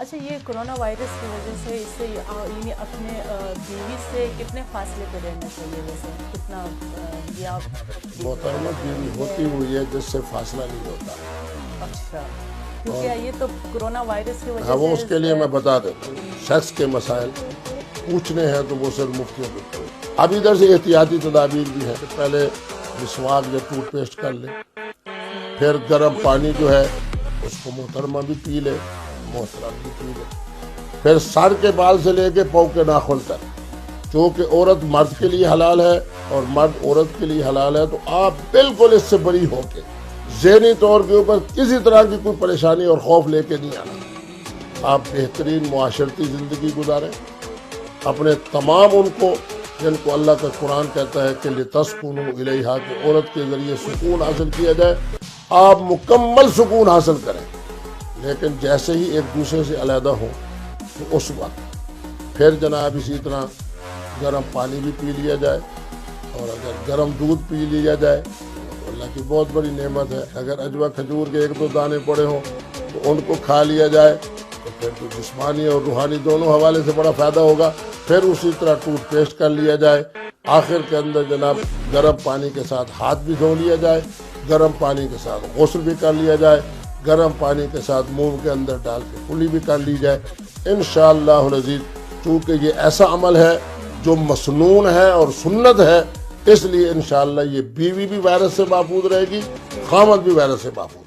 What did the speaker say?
اچھا، یہ corona virus کی وجہ سے اس سے یعنی اپنے بیوی سے کتنے فاصلے پہ رہنا چاہیے؟ ویسے کتنا یا محترمہ بیوی ہوتی ہوئی ہے جس سے فاصلہ نہیں ہوتا. اچھا، کیونکہ یہ تو کرونا وائرس کی وجہ ہاں وہ سے اس کے لیے میں بتا دیتا ہوں، شخص کے مسائل پوچھنے ہیں تو وہ صرف مفتیوں کو پوچھیں. اب ادھر سے احتیاطی تدابیر بھی ہے کہ پہلے مسواک یا ٹوتھ پیسٹ کر لے، پھر گرم پانی جو ہے اس کو محترمہ بھی پی لے، محترم بھی پی لے، پھر سر کے بال سے لے کے پاؤں کے ناخن تک، چونکہ عورت مرد کے لیے حلال ہے اور مرد عورت کے لیے حلال ہے، تو آپ بالکل اس سے بری ہو کے ذہنی طور کے اوپر کسی طرح کی کوئی پریشانی اور خوف لے کے نہیں آنا. آپ بہترین معاشرتی زندگی گزاریں، اپنے تمام ان کو جن کو اللہ کا قرآن کہتا ہے کہ لِتَسْكُنُوا إِلَيْهَا، کہ عورت کے ذریعے سکون حاصل کیا جائے، آپ مکمل سکون حاصل کریں. لیکن جیسے ہی ایک دوسرے سے علیحدہ ہوں تو اس وقت پھر جناب اسی طرح گرم پانی بھی پی لیا جائے، اور اگر گرم دودھ پی لیا جائے تو اللہ کی بہت بڑی نعمت ہے. اگر اجوا کھجور کے 1-2 دانے پڑے ہوں تو ان کو کھا لیا جائے تو پھر تو جسمانی اور روحانی دونوں حوالے سے بڑا فائدہ ہوگا. پھر اسی طرح ٹوتھ پیسٹ کر لیا جائے. آخر کے اندر جناب گرم پانی کے ساتھ ہاتھ بھی دھو لیا جائے، گرم پانی کے ساتھ غسل بھی کر لیا جائے، گرم پانی کے ساتھ منہ کے اندر ڈال کے کلی بھی کر لی جائے انشاءاللہ العزیز. چونکہ یہ ایسا عمل ہے جو مسنون ہے اور سنت ہے، اس لیے انشاءاللہ یہ بیوی بھی وائرس سے محفوظ رہے گی، خامد بھی وائرس سے محفوظ.